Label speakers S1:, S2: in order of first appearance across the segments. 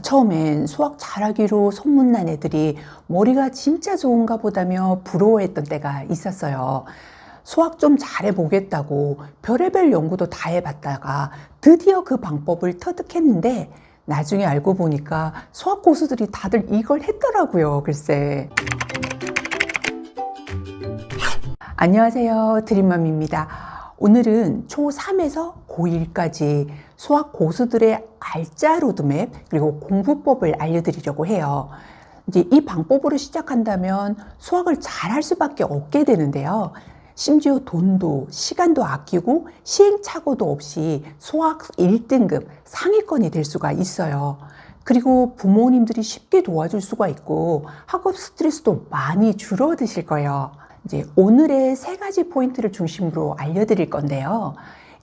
S1: 처음엔 수학 잘하기로 소문난 애들이 머리가 진짜 좋은가 보다며 부러워했던 때가 있었어요. 수학 좀 잘해보겠다고 별의별 연구도 다 해봤다가 드디어 그 방법을 터득했는데 나중에 알고 보니까 수학 고수들이 다들 이걸 했더라고요. 글쎄. 안녕하세요. 드림맘입니다. 오늘은 초3에서 고1까지 수학 고수들의 알짜 로드맵 그리고 공부법을 알려드리려고 해요. 이제 이 방법으로 시작한다면 수학을 잘할 수밖에 없게 되는데요. 심지어 돈도 시간도 아끼고 시행착오도 없이 수학 1등급 상위권이 될 수가 있어요. 그리고 부모님들이 쉽게 도와줄 수가 있고 학업 스트레스도 많이 줄어드실 거예요. 이제 오늘의 3가지 포인트를 중심으로 알려드릴 건데요.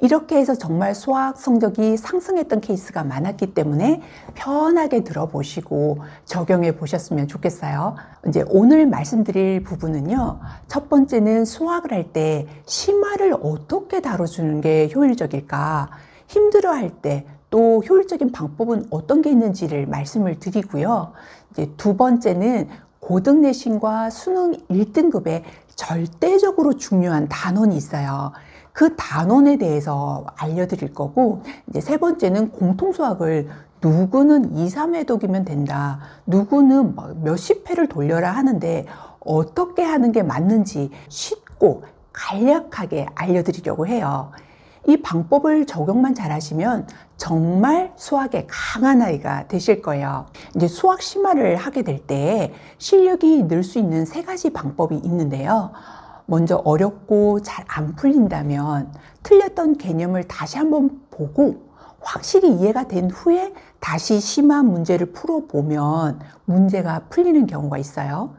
S1: 이렇게 해서 정말 수학 성적이 상승했던 케이스가 많았기 때문에 편하게 들어보시고 적용해 보셨으면 좋겠어요. 이제 오늘 말씀드릴 부분은요. 첫 번째는 수학을 할 때 심화를 어떻게 다뤄주는 게 효율적일까? 힘들어할 때 또 효율적인 방법은 어떤 게 있는지를 말씀을 드리고요. 이제 두 번째는 고등 내신과 수능 1등급에 절대적으로 중요한 단원이 있어요. 그 단원에 대해서 알려드릴 거고, 이제 세 번째는 공통수학을 누구는 2, 3회독이면 된다. 누구는 몇십 회를 돌려라 하는데 어떻게 하는 게 맞는지 쉽고 간략하게 알려드리려고 해요. 이 방법을 적용만 잘하시면 정말 수학에 강한 아이가 되실 거예요. 이제 수학 심화를 하게 될 때 실력이 늘 수 있는 3가지 방법이 있는데요. 먼저 어렵고 잘 안 풀린다면 틀렸던 개념을 다시 한번 보고 확실히 이해가 된 후에 다시 심화 문제를 풀어보면 문제가 풀리는 경우가 있어요.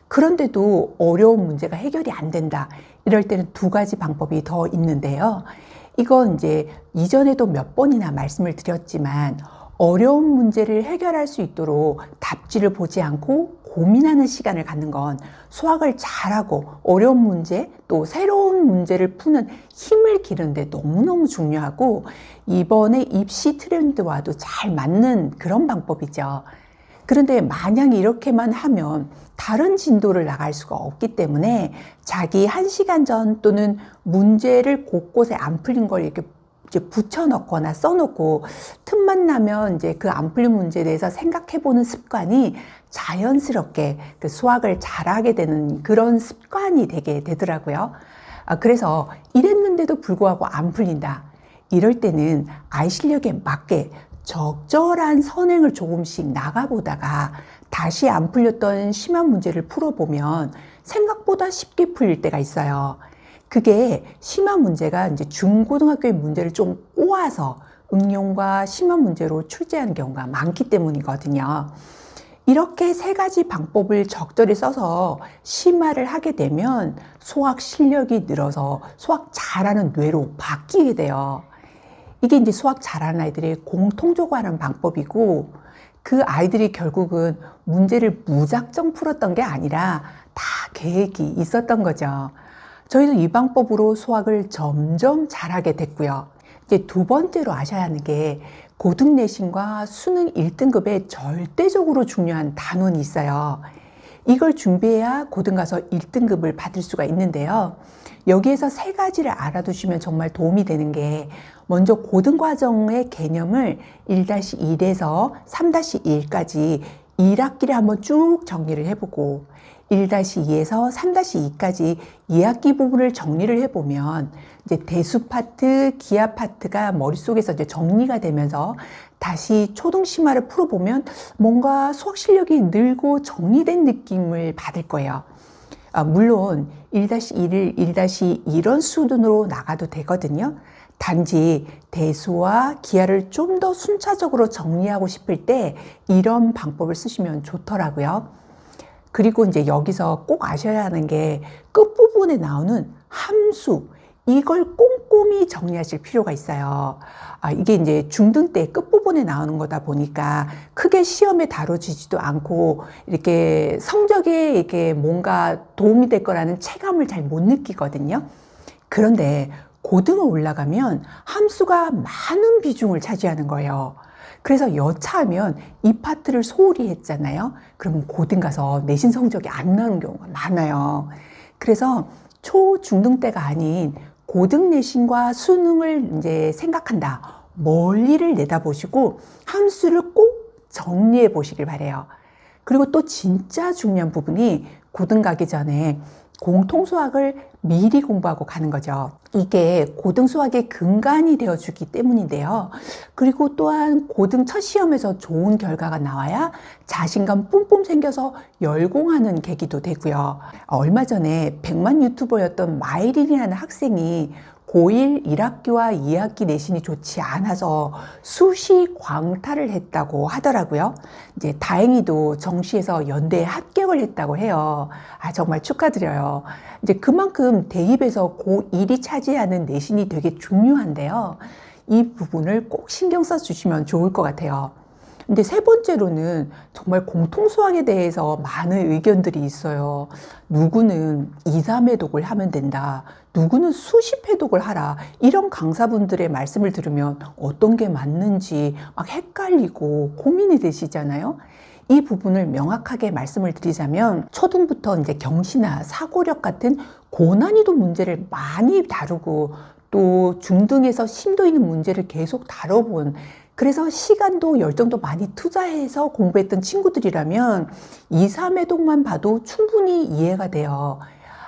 S1: 그런데도 어려운 문제가 해결이 안 된다. 이럴 때는 2가지 방법이 더 있는데요. 이건 이제 이전에도 몇 번이나 말씀을 드렸지만 어려운 문제를 해결할 수 있도록 답지를 보지 않고 고민하는 시간을 갖는 건 수학을 잘하고 어려운 문제 또 새로운 문제를 푸는 힘을 기르는데 너무너무 중요하고 이번에 입시 트렌드와도 잘 맞는 그런 방법이죠. 그런데 만약 이렇게만 하면 다른 진도를 나갈 수가 없기 때문에 자기 1시간 전 또는 문제를 곳곳에 안 풀린 걸 이렇게 이제 붙여넣거나 써놓고 틈만 나면 이제 그 안 풀린 문제에 대해서 생각해보는 습관이 자연스럽게 그 수학을 잘하게 되는 그런 습관이 되게 되더라고요. 그래서 이랬는데도 불구하고 안 풀린다. 이럴 때는 아이 실력에 맞게 적절한 선행을 조금씩 나가보다가 다시 안 풀렸던 심한 문제를 풀어보면 생각보다 쉽게 풀릴 때가 있어요. 그게 심한 문제가 이제 중고등학교의 문제를 좀 꼬아서 응용과 심한 문제로 출제하는 경우가 많기 때문이거든요. 이렇게 3가지 방법을 적절히 써서 심화를 하게 되면 수학 실력이 늘어서 수학 잘하는 뇌로 바뀌게 돼요. 이게 이제 수학 잘하는 아이들의 공통적으로 하는 방법이고 그 아이들이 결국은 문제를 무작정 풀었던 게 아니라 다 계획이 있었던 거죠. 저희도 이 방법으로 수학을 점점 잘하게 됐고요. 이제 2번째로 아셔야 하는 게 고등 내신과 수능 1등급에 절대적으로 중요한 단원이 있어요. 이걸 준비해야 고등 가서 1등급을 받을 수가 있는데요. 여기에서 3가지를 알아두시면 정말 도움이 되는 게 먼저 고등 과정의 개념을 1-1에서 3-1까지 1학기를 한번 쭉 정리를 해보고 1-2에서 3-2까지 2학기 부분을 정리를 해보면 이제 대수 파트, 기하 파트가 머릿속에서 이제 정리가 되면서 다시 초등 심화를 풀어보면 뭔가 수학 실력이 늘고 정리된 느낌을 받을 거예요. 물론 1-1을 1-2런 수준으로 나가도 되거든요. 단지 대수와 기하를 좀 더 순차적으로 정리하고 싶을 때 이런 방법을 쓰시면 좋더라고요. 그리고 이제 여기서 꼭 아셔야 하는 게 끝부분에 나오는 함수, 이걸 꼼꼼히 정리하실 필요가 있어요. 이게 이제 중등 때 끝부분에 나오는 거다 보니까 크게 시험에 다뤄지지도 않고 이렇게 성적에 이렇게 뭔가 도움이 될 거라는 체감을 잘 못 느끼거든요. 그런데 고등어 올라가면 함수가 많은 비중을 차지하는 거예요. 그래서 여차하면 이 파트를 소홀히 했잖아요. 그러면 고등 가서 내신 성적이 안 나오는 경우가 많아요. 그래서 초, 중등 때가 아닌 고등 내신과 수능을 이제 생각한다. 멀리를 내다보시고 함수를 꼭 정리해 보시길 바래요. 그리고 또 진짜 중요한 부분이 고등 가기 전에 공통수학을 미리 공부하고 가는 거죠. 이게 고등 수학의 근간이 되어주기 때문인데요. 그리고 또한 고등 첫 시험에서 좋은 결과가 나와야 자신감 뿜뿜 생겨서 열공하는 계기도 되고요. 얼마 전에 100만 유튜버였던 마이린이라는 학생이 고1 1학기와 2학기 내신이 좋지 않아서 수시 광탈을 했다고 하더라고요. 이제 다행히도 정시에서 연대에 합격을 했다고 해요. 정말 축하드려요. 이제 그만큼 대입에서 고1이 차지하는 내신이 되게 중요한데요. 이 부분을 꼭 신경 써 주시면 좋을 것 같아요. 근데 세 번째로는 정말 공통수학에 대해서 많은 의견들이 있어요. 누구는 2, 3회독을 하면 된다. 누구는 수십 회독을 하라. 이런 강사분들의 말씀을 들으면 어떤 게 맞는지 막 헷갈리고 고민이 되시잖아요. 이 부분을 명확하게 말씀을 드리자면 초등부터 이제 경시나 사고력 같은 고난이도 문제를 많이 다루고 또 중등에서 심도 있는 문제를 계속 다뤄본 그래서 시간도 열정도 많이 투자해서 공부했던 친구들이라면 2, 3회독만 봐도 충분히 이해가 돼요.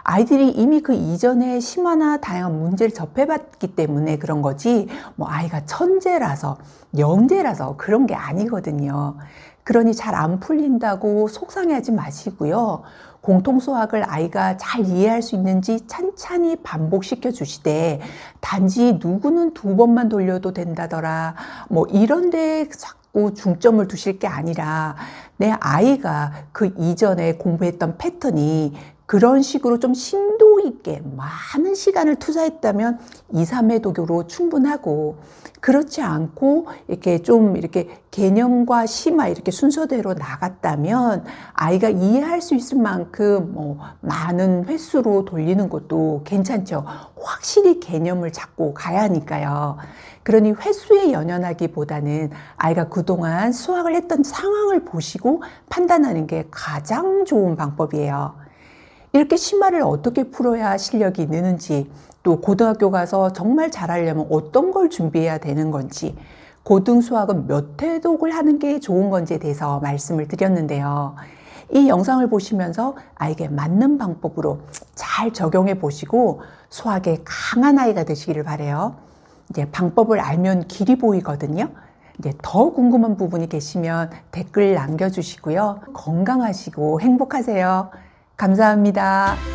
S1: 아이들이 이미 그 이전에 심화나 다양한 문제를 접해봤기 때문에 그런 거지 아이가 천재라서 영재라서 그런 게 아니거든요. 그러니 잘 안 풀린다고 속상해하지 마시고요. 공통수학을 아이가 잘 이해할 수 있는지 찬찬히 반복시켜 주시되 단지 누구는 2번만 돌려도 된다더라 이런 데 자꾸 중점을 두실 게 아니라 내 아이가 그 이전에 공부했던 패턴이 그런 식으로 좀 심도 있게 많은 시간을 투자했다면 2, 3회 독요로 충분하고 그렇지 않고 이렇게 개념과 심화 이렇게 순서대로 나갔다면 아이가 이해할 수 있을 만큼 많은 횟수로 돌리는 것도 괜찮죠. 확실히 개념을 잡고 가야 하니까요. 그러니 횟수에 연연하기보다는 아이가 그동안 수학을 했던 상황을 보시고 판단하는 게 가장 좋은 방법이에요. 이렇게 심화를 어떻게 풀어야 실력이 느는지 또 고등학교 가서 정말 잘하려면 어떤 걸 준비해야 되는 건지 고등 수학은 몇 회독을 하는 게 좋은 건지에 대해서 말씀을 드렸는데요. 이 영상을 보시면서 아이에게 맞는 방법으로 잘 적용해 보시고 수학에 강한 아이가 되시기를 바라요. 이제 방법을 알면 길이 보이거든요. 이제 더 궁금한 부분이 계시면 댓글 남겨주시고요. 건강하시고 행복하세요. 감사합니다.